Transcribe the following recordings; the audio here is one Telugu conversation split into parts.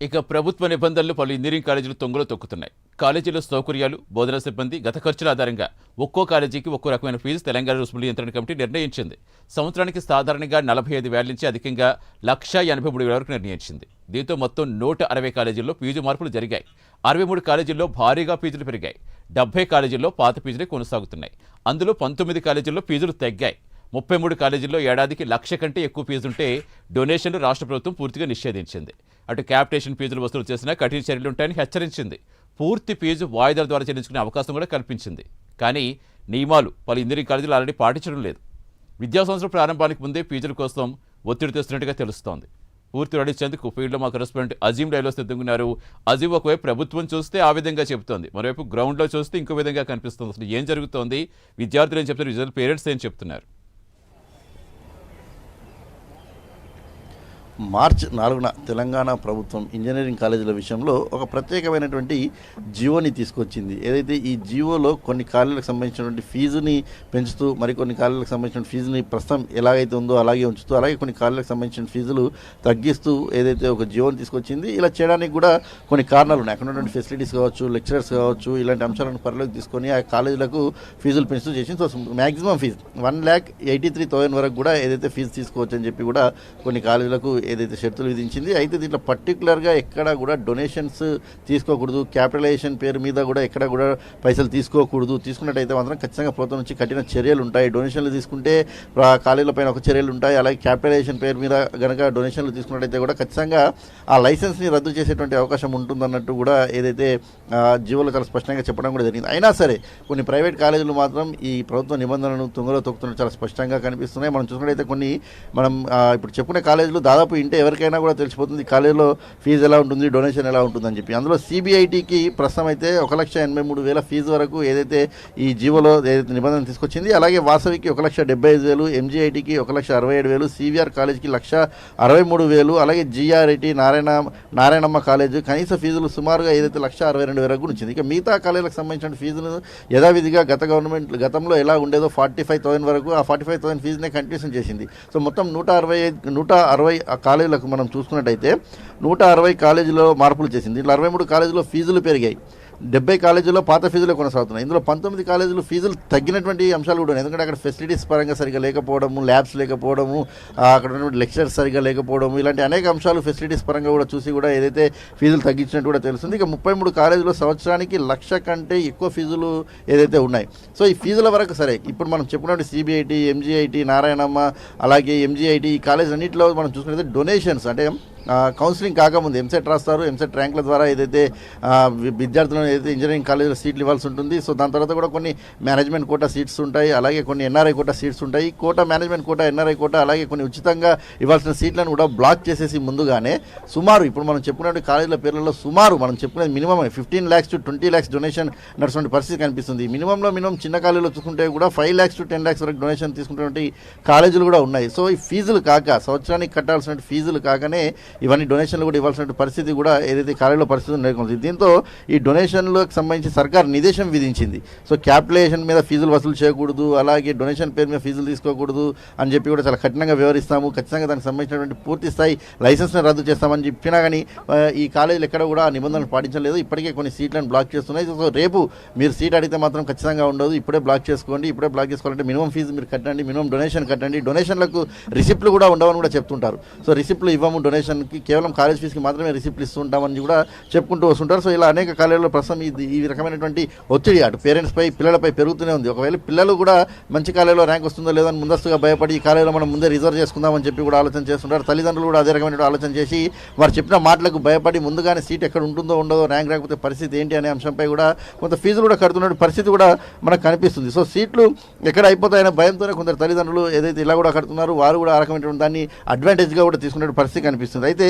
ఇక ప్రభుత్వ నిబంధనలు పలు ఇంజనీరింగ్ కాలేజీలు తొంగలో తొక్కుతున్నాయి. కాలేజీలో సౌకర్యాలు, బోధనా సిబ్బంది, గత ఖర్చుల ఆధారంగా ఒక్కో కాలేజీకి ఒక్కో రకమైన ఫీజు తెలంగాణ రుసుముల నియంత్రణ కమిటీ నిర్ణయించింది. సంవత్సరానికి సాధారణంగా 45,000 నుంచి అధికంగా 1,83,000 వరకు నిర్ణయించింది. దీంతో మొత్తం 160 కాలేజీల్లో ఫీజు మార్పులు జరిగాయి. 63 కాలేజీల్లో భారీగా ఫీజులు పెరిగాయి. 70 కాలేజీల్లో పాత ఫీజులే కొనసాగుతున్నాయి. అందులో 19 కాలేజీల్లో ఫీజులు తగ్గాయి. 33 కాలేజీల్లో ఏడాదికి 1,00,000 కంటే ఎక్కువ ఫీజుంటే డొనేషన్లు రాష్ట్ర ప్రభుత్వం పూర్తిగా నిషేధించింది. అటు క్యాపిటేషన్ ఫీజులు వసూలు చేసినా కఠిన చర్యలుంటాయని హెచ్చరించింది. పూర్తి ఫీజు వాయిదాల ద్వారా చెల్లించుకునే అవకాశం కూడా కల్పించింది. కానీ నియమాలు పలు ఇంజనీరింగ్ కాలేజీలు ఆల్రెడీ పాటించడం లేదు. విద్యా సంవత్సరం ప్రారంభానికి ముందే ఫీజుల కోసం ఒత్తిడి తెస్తున్నట్టుగా తెలుస్తోంది. పూర్తి నడిచేందుకు ఫీల్డ్లో మా కరెస్పాండెంట్ అజీం డైలో సిద్ధంగున్నారు. అజీం, ఒకవైపు ప్రభుత్వం చూస్తే ఆ విధంగా చెబుతోంది, మరోవైపు గ్రౌండ్లో చూస్తే ఇంకో విధంగా కనిపిస్తుంది. అసలు ఏం జరుగుతోంది? విద్యార్థులు ఏం చెప్తున్నారు? విద్యార్థుల పేరెంట్స్ ఏం చెప్తున్నారు? మార్చి 4న తెలంగాణ ప్రభుత్వం ఇంజనీరింగ్ కాలేజీల విషయంలో ఒక ప్రత్యేకమైనటువంటి జీవోని తీసుకొచ్చింది. ఏదైతే ఈ జీవోలో కొన్ని కాలేజీలకు సంబంధించినటువంటి ఫీజుని పెంచుతూ, మరికొన్ని కాలేజీలకు సంబంధించిన ఫీజుని ప్రస్తుతం ఎలాగైతే ఉందో అలాగే ఉంచుతూ, అలాగే కొన్ని కాలేజీలకు సంబంధించిన ఫీజులు తగ్గిస్తూ ఏదైతే ఒక జీవోని తీసుకొచ్చింది. ఇలా చేయడానికి కూడా కొన్ని కారణాలు ఉన్నాయి. అక్కడ ఉన్నటువంటి ఫెసిలిటీస్ కావచ్చు, లెక్చరర్స్ కావచ్చు, ఇలాంటి అంశాలను పరిలోకి తీసుకొని ఆ కాలేజీలకు ఫీజులు పెంచుతూ చేసింది. సో మ్యాక్సిమం ఫీజు 1,83,000 వరకు కూడా ఏదైతే ఫీజు తీసుకోవచ్చు అని చెప్పి కూడా కొన్ని కాలేజీలకు ఏదైతే షరతులు విధించింది. అయితే దీంట్లో పర్టికులర్గా ఎక్కడ కూడా డొనేషన్స్ తీసుకోకూడదు, క్యాపిటలైజేషన్ పేరు మీద కూడా ఎక్కడ కూడా పైసలు తీసుకోకూడదు. తీసుకున్నట్టయితే మాత్రం ఖచ్చితంగా ప్రభుత్వం నుంచి కఠిన చర్యలు ఉంటాయి. డొనేషన్లు తీసుకుంటే కాలేజీల పైన ఒక చర్యలు ఉంటాయి. అలాగే క్యాపిటలైజేషన్ పేరు మీద కనుక డొనేషన్లు తీసుకున్నట్టయితే కూడా ఖచ్చితంగా ఆ లైసెన్స్ని రద్దు చేసేటువంటి అవకాశం ఉంటుందన్నట్టు కూడా ఏదైతే జీవోలో చాలా స్పష్టంగా చెప్పడం కూడా జరిగింది. అయినా సరే కొన్ని ప్రైవేట్ కాలేజీలు మాత్రం ఈ ప్రభుత్వ నిబంధనలను తుంగలో తొక్కుతున్నట్టు చాలా స్పష్టంగా కనిపిస్తున్నాయి. మనం చూసుకున్నట్టయితే మనం ఇప్పుడు చెప్పుకునే కాలేజీలు దాదాపు ఇంటే ఎవరికైనా కూడా తెలిసిపోతుంది కాలేజీలో ఫీజు ఎలా ఉంటుంది, డొనేషన్ ఎలా ఉంటుందని చెప్పి. అందులో సిబిఐటికి ప్రస్తుతం అయితే 1,83,000 ఫీజు వరకు ఏదైతే ఈ జీవోలో ఏదైతే నిబంధన తీసుకొచ్చింది. అలాగే వాసవికి 1,75,000, ఎంజీఐటికి 1,67,000, సివిఆర్ కాలేజీకి 1,63,000, అలాగే జిఆర్ఐటి నారాయణమ్మ కాలేజీ కనీస ఫీజులు సుమారుగా ఏదైతే 1,62,000 వరకు ఉంచింది. ఇక మిగతా కాలేజీలకు సంబంధించిన ఫీజును యథావిధిగా గతంలో ఎలా ఉండేదో 45,000 వరకు ఆ 45,000 ఫీజునే కంటిన్యూషన్ చేసింది. సో మొత్తం 160 కాలేజీలకు మనం చూసుకున్నట్టయితే 160 కాలేజీలో మార్పులు చేసింది. ఇట్లా 63 కాలేజీలో ఫీజులు పెరిగాయి. 70 కాలేజీల్లో పాత ఫీజులే కొనసాగుతున్నాయి. ఇందులో 19 కాలేజీలు ఫీజులు తగ్గినటువంటి అంశాలు కూడా ఉన్నాయి. ఎందుకంటే అక్కడ ఫెసిలిటీస్ పరంగా సరిగ్గా లేకపోవడము, ల్యాబ్స్ లేకపోవడము, అక్కడ ఉన్నటువంటి లెక్చర్స్ సరిగ్గా లేకపోవడము, ఇలాంటి అనేక అంశాలు ఫెసిలిటీస్ పరంగా కూడా చూసి కూడా ఏదైతే ఫీజులు తగ్గించినట్టు కూడా తెలుస్తుంది. ఇక 33 కాలేజీలో సంవత్సరానికి 1,00,000 కంటే ఎక్కువ ఫీజులు ఏదైతే ఉన్నాయి. సో ఈ ఫీజుల వరకు సరే ఇప్పుడు మనం చెప్పుకున్నట్టు సిబిఐటి, ఎంజీఐటి, నారాయణమ్మ, అలాగే ఎంజీఐటి ఈ కాలేజ్ అన్నింటిలో మనం చూసుకున్నట్లయితే డొనేషన్స్ అంటే కౌన్సిలింగ్ కాకముందు ఎంసెట్ రాస్తారు. ఎంసెట్ ర్యాంకుల ద్వారా ఏదైతే విద్యార్థులను ఏదైతే ఇంజనీరింగ్ కాలేజీలో సీట్లు ఇవ్వాల్సి ఉంటుంది. సో దాని తర్వాత కూడా కొన్ని మేనేజ్మెంట్ కోటా సీట్స్ ఉంటాయి, అలాగే కొన్ని ఎన్ఆర్ఐ కోటా సీట్స్ ఉంటాయి. Quota management quota, NRI quota, అలాగే కొన్ని ఉచితంగా ఇవ్వాల్సిన సీట్లను కూడా బ్లాక్ చేసేసి ముందుగానే సుమారు ఇప్పుడు మనం చెప్పుకున్నట్టు కాలేజీల పేర్లలో సుమారు మనం చెప్పుకునేది minimum 15 lakhs to 20 lakhs donation నడుస్తున్న పరిస్థితి కనిపిస్తుంది. మినిమం చిన్న కాలేజీలో చూసుకుంటే కూడా 5 lakhs to 10 lakhs వరకు డొనేషన్ తీసుకున్నటువంటి కాలేజీలు కూడా ఉన్నాయి. సో ఈ ఫీజులు కాక సంవత్సరానికి కట్టాల్సిన ఫీజులు కాకనే ఇవన్నీ డొనేషన్లు కూడా ఇవ్వాల్సిన పరిస్థితి కూడా ఏదైతే కాలేజీలో పరిస్థితి నెలకొంది. దీంతో ఈ డొనేషన్లకు సంబంధించి సర్కార్ నిదేశం విధించింది. సో క్యాపిటలైజేషన్ మీద ఫీజులు వసూలు చేయకూడదు, అలాగే డొనేషన్ పేరు మీద ఫీజులు తీసుకోకూడదు అని చెప్పి కూడా చాలా కఠినంగా వ్యవహరిస్తాము, ఖచ్చితంగా దానికి సంబంధించినటువంటి పూర్తి స్థాయి లైసెన్స్ని రద్దు చేస్తామని చెప్పినా కానీ ఈ కాలేజీలు ఎక్కడ కూడా ఆ నిబంధనలు పాటించలేదు. ఇప్పటికే కొన్ని సీట్లను బ్లాక్ చేస్తున్నాయి. సో రేపు మీరు సీట్ అడిగితే మాత్రం ఖచ్చితంగా ఉండదు, ఇప్పుడే బ్లాక్ చేసుకోండి. ఇప్పుడే బ్లాక్ చేసుకోవాలంటే మినిమం ఫీజు మీరు కట్టండి, మినిమం డొనేషన్ కట్టండి. డొనేషన్లకు రిసిప్ట్లు కూడా ఉండవని కూడా చెప్తుంటారు. సో రిసిప్ట్లు ఇవ్వము, డొనేషన్కి కేవలం కాలేజ్ ఫీజుకి మాత్రమే రిసిప్ట్లు ఇస్తుంటామని కూడా చెప్పుకుంటూ వస్తుంటారు. సో ఇలా అనేక కాలేజీల్లో ప్రస్తుతం ఈ రకమైనటువంటి ఒత్తిడి అటు పేరెంట్స్పై, పిల్లలపై పెరుగుతూనే ఉంది. ఒకవేళ పిల్లలు కూడా మంచి కాలేజీలో ర్యాంక్ వస్తుందో లేదో అని ముందస్తుగా భయపడి ఈ కాలేజీలో మనం ముందే రిజర్వ్ చేసుకుందామని చెప్పి కూడా ఆలోచన చేస్తుంటారు. తల్లిదండ్రులు కూడా అదే రకమైన ఆలోచన చేసి వారు చెప్పిన మాటలకు భయపడి ముందుగానే సీట్ ఎక్కడ ఉంటుందో ఉండదో, ర్యాంక్ రాకపోతే పరిస్థితి ఏంటి అనే అంశంపై కూడా కొంత ఫీజులు కూడా కడుతున్న పరిస్థితి కూడా మనకు కనిపిస్తుంది. సో సీట్లు ఎక్కడ అయిపోతాయనే భయంతోనే కొందరు తల్లిదండ్రులు ఏదైతే ఇలా కూడా కడుతున్నారు, వారు కూడా ఆ రకమైనటువంటి దాన్ని అడ్వాంటేజ్గా కూడా తీసుకునే పరిస్థితి కనిపిస్తుంది. అయితే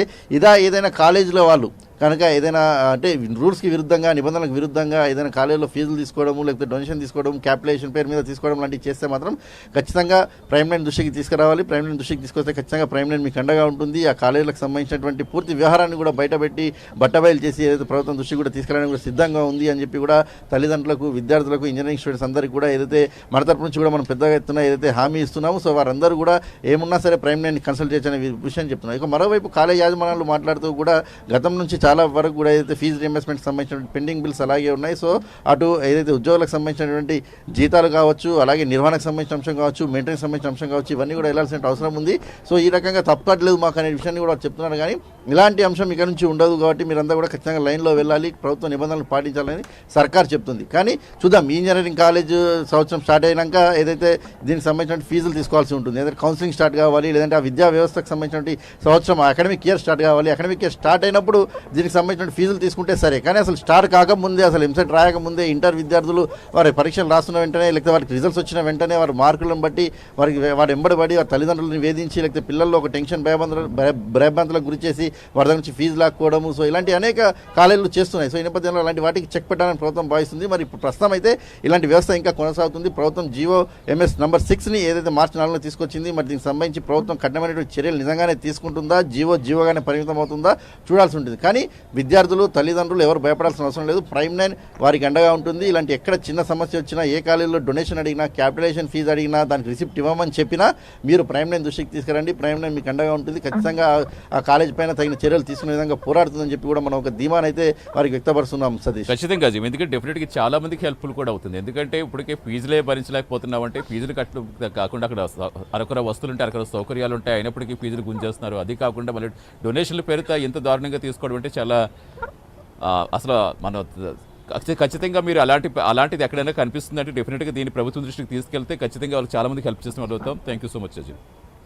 ఏదైనా కాలేజీలో వాళ్ళు కనుక ఏదైనా అంటే రూల్స్కి విరుద్ధంగా నిబంధనలకు విరుద్ధంగా ఏదైనా కాలేజీలో ఫీజులు తీసుకోవడము లేకపోతే డొనేషన్ తీసుకోవడం క్యాపిటేషన్ పేరు మీద తీసుకోవడం లాంటివి చేస్తే మాత్రం ఖచ్చితంగా ప్రైమ్ లైన్ దృష్టికి తీసుకురావాలి. ప్రైమ్ లైన్ దృష్టికి తీసుకొస్తే ఖచ్చితంగా ప్రైమ్ లైన్ మీకు అండగా ఉంటుంది. ఆ కాలేజీలకు సంబంధించినటువంటి పూర్తి వ్యవహారాన్ని కూడా బయటపెట్టి బట్టబయలు చేసి ఏదైతే ప్రభుత్వం దృష్టికి కూడా తీసుకురావడానికి కూడా సిద్ధంగా ఉంది అని చెప్పి కూడా తల్లిదండ్రులకు విద్యార్థులకు ఇంజనీరింగ్ స్టూడెంట్స్ అందరికీ కూడా ఏదైతే మన తరపు నుంచి కూడా మనం పెద్దగా ఎత్తున ఏదైతే హామీ ఇస్తున్నామో సో వారందరూ కూడా ఏమున్నా సరే ప్రైమ్ లైన్ కన్సల్ట్ చేయొచ్చు అనే విషయం చెప్తున్నారు. ఇక మరోవైపు కాలేజ్ యాజమాన్యాలు మాట్లాడుతూ కూడా గతం నుంచి చాలా వరకు కూడా ఏదైతే ఫీజు రియంబర్స్మెంట్ సంబంధించిన పెండింగ్ బిల్స్ అలాగే ఉన్నాయి. సో అటు ఏదైతే ఉద్యోగులకు సంబంధించినటువంటి జీతాలు కావచ్చు, అలాగే నిర్వహణకు సంబంధించిన అంశం కావచ్చు, మెయింటెనెన్స్ సంబంధించిన అంశం కావచ్చు, ఇవన్నీ కూడా వెళ్ళాల్సిన అవసరం ఉంది. సో ఈ రకంగా తప్పట్లేదు మాకు అనే విషయాన్ని కూడా చెప్తున్నారు. కానీ ఇలాంటి అంశం ఇక్కడ నుంచి ఉండదు కాబట్టి మీరంతా కూడా ఖచ్చితంగా లైన్లో వెళ్ళాలి, ప్రభుత్వ నిబంధనలు పాటించాలని సర్కార్ చెప్తుంది. కానీ చూద్దాం, ఈ ఇంజనీరింగ్ కాలేజ్ సంవత్సరం స్టార్ట్ అయినాక ఏదైతే దీనికి సంబంధించిన ఫీజులు తీసుకోవాల్సి ఉంటుంది, ఏదైతే కౌన్సిలింగ్ స్టార్ట్ కావాలి, లేదంటే ఆ విద్యా వ్యవస్థకు సంబంధించిన సంవత్సరం అకాడమిక్ ఇయర్ స్టార్ట్ కావాలి. అకాడమిక్ ఇయర్ స్టార్ట్ అయినప్పుడు దీనికి సంబంధించిన ఫీజులు తీసుకుంటే సరే, కానీ అసలు స్టార్ట్ కాకముందే, అసలు ఎంసెట్ రాయకముందే ఇంటర్ విద్యార్థులు వారి పరీక్షలు రాస్తున్న వెంటనే లేకపోతే వారికి రిజల్ట్స్ వచ్చిన వెంటనే వారి మార్కులను బట్టి వారి ఎంబడబడి వారి తల్లిదండ్రులను వేధించి లేకపోతే పిల్లల్లో ఒక టెన్షన్ భయభ్రాంతులకు గురి చేసి వారి దగ్గర నుంచి ఫీజు లాక్కోవడము, సో ఇలాంటి అనేక కాలేజీలు చేస్తున్నాయి. సో ఈ నేపథ్యంలో అలాంటి వాటికి చెక్ పెట్టాలని ప్రభుత్వం భావిస్తుంది. మరి ఇప్పుడు ప్రస్తుతం అయితే ఇలాంటి వ్యవస్థ ఇంకా కొనసాగుతుంది. ప్రభుత్వం జీవో ఎంఎస్ నంబర్ 6ని ఏదైతే మార్చి 4లో తీసుకొచ్చింది, మరి దీనికి సంబంధించి ప్రభుత్వం కఠినమైనటువంటి చర్యలు నిజంగానే తీసుకుంటుందా, జీవోగానే పరిమితం అవుతుందా చూడాల్సి ఉంటుంది. కానీ విద్యార్థులు తల్లిదండ్రులు ఎవరు భయపడాల్సిన అవసరం లేదు. ప్రైమ్ లైన్ వారికి అండగా ఉంటుంది. ఇలాంటి ఎక్కడ చిన్న సమస్య వచ్చినా, ఏ కాలేజీలో డొనేషన్ అడిగినా, క్యాపిటేషన్ ఫీజు అడిగినా, దానికి రిసిప్ట్ ఇవ్వమని చెప్పినా మీరు ప్రైమ్ లైన్ దృష్టికి తీసుకురండి. ప్రైమ్ లైన్ మీకు అండగా ఉంటుంది. ఖచ్చితంగా ఆ కాలేజ్ పైన తగిన చర్యలు తీసుకునే విధంగా పోరాడుతుందని చెప్పి కూడా మనం ఒక ధీమానైతే వారికి వ్యక్తపరుస్తున్నాం. సతీష్, ఖచ్చితంగా జీవి, ఎందుకంటే డెఫినెట్గా చాలా మందికి హెల్ప్ఫుల్ కూడా అవుతుంది. ఎందుకంటే ఇప్పటికే ఫీజులే భరించలేకపోతున్నామంటే ఫీజులు కట్టు కాకుండా అక్కడ అరకొర వస్తువులు ఉంటాయి, అరకొర సౌకర్యాలు ఉంటాయి, అయినప్పటికీ ఫీజులు గుంజేస్తున్నారు. అది కాకుండా మళ్ళీ డొనేషన్ల పేరుతో ఎంత దారుణంగా తీసుకోవడం అంటే చాలా అసలు మన ఖచ్చితంగా మీరు అలాంటిది ఎక్కడైనా కనిపిస్తుందంటే డెఫినెట్గా దీన్ని ప్రభుత్వం దృష్టికి తీసుకెళ్తే ఖచ్చితంగా వాళ్ళు చాలా మందికి హెల్ప్ చేసిన వాళ్ళు అవుతాం. Thank you so much Ajay.